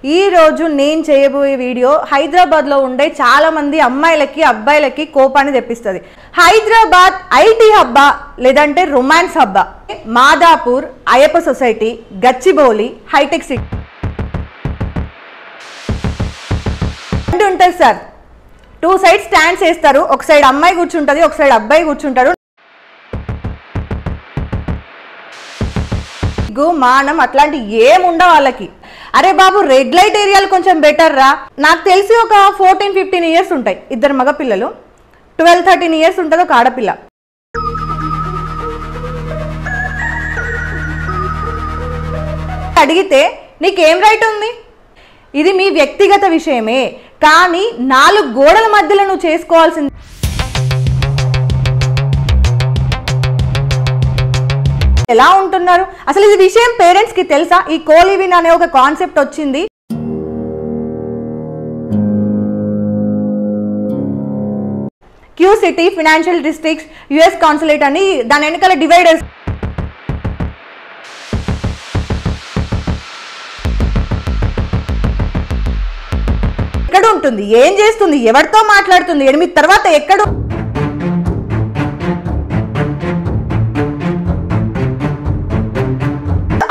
ఈ రోజు నేను చేయబోయే వీడియో హైదరాబాద్ లో ఉండే చాలా మంది అమ్మాయిలకి అబ్బాయిలకి కోపాన్ని తెప్పిస్తుంది. హైదరాబాద్ ఐటీ హబ్బా లేదంటే రొమాన్స్ హబ్బా? మాదాపూర్, అయ్యప్ప సొసైటీ, గచ్చిబౌలి, హైటెక్ సిటీ ఉంటుంది సార్. 2 సైడ్ స్టాండ్స్ వేస్తారు. ఒక సైడ్ అమ్మాయి కూర్చుంటది, ఒక సైడ్ అబ్బాయి కూర్చుంటారు. మానం అట్లాంటి ఏముండవు వాళ్ళకి. అరే బాబు, రెడ్ లైట్ ఏరియాలు కొంచెం బెటర్ రా. నాకు తెలిసి ఒక 14-15 ఇయర్స్ ఉంటాయి, 2 మగ పిల్లలు, 12-13 ఇయర్స్ ఉంటుంది ఒక ఆడపిల్ల. అడిగితే నీకేం రైట్ ఉంది? ఇది మీ వ్యక్తిగత విషయమే, కానీ 4 గోడల మధ్యలో నువ్వు చేసుకోవాల్సింది. ఎలా ఉంటున్నారు అసలు? ఇది విషయం పేరెంట్స్ కి తెలుసా? ఈ కోలివిన్ అనే ఒక కాన్సెప్ట్ వచ్చింది. Q City, financial districts, US consulate అని దాని వెనకాల డివైడర్స్. ఎక్కడ ఉంటుంది, ఏం చేస్తుంది, ఎవరితో మాట్లాడుతుంది, 8 తర్వాత ఎక్కడ?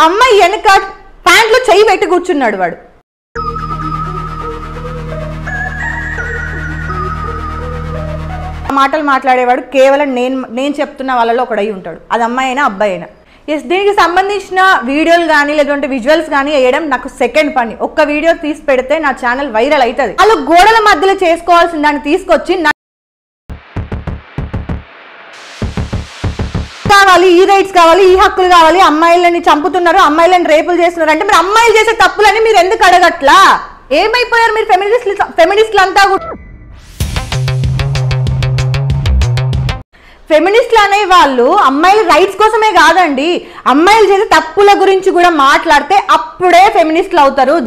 అమ్మాయి వెనక ప్యాంట్లో చెయ్యి పెట్టి కూర్చున్నాడు వాడు. మాటలు మాట్లాడేవాడు కేవలం నేను చెప్తున్న వాళ్ళలో ఒకడై ఉంటాడు. అది అమ్మాయి అయినా అబ్బాయి అయినా. ఎస్, దీనికి సంబంధించిన వీడియోలు కానీ లేదంటే విజువల్స్ కానీ వేయడం నాకు సెకండ్ పని. ఒక్క వీడియో తీసి పెడితే నా ఛానల్ వైరల్ అవుతుంది. వాళ్ళు గోడల మధ్యలో చేసుకోవాల్సిన దాన్ని తీసుకొచ్చి కావాలి, ఈ రైట్స్ కావాలి, ఈ హక్కులు కావాలి, అమ్మాయిలని చంపుతున్నారు, అమ్మాయిలను రేపులు చేస్తున్నారు అంటే మీరు అమ్మాయిలు చేసే తప్పులని మీరు ఎందుకు అడగట్లా? ఏమైపోయారు మీరు ఫెమినిస్టులు అంతా? ఫెమినిస్టులు అనే వాళ్ళు అమ్మాయిల రైట్స్ కోసమే కాదండి, అమ్మాయిలు చేసే తప్పుల గురించి కూడా మాట్లాడితే అప్పుడే ఫెమినిస్టులు అవుతారు.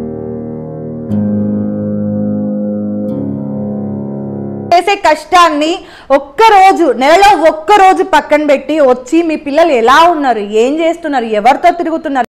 చేసే కష్టాన్ని ఒక్కరోజు, నెలలో ఒక్కరోజు పక్కన పెట్టి వచ్చి మీ పిల్లలు ఎలా ఉన్నారు, ఏం చేస్తున్నారు, ఎవరితో తిరుగుతున్నారు,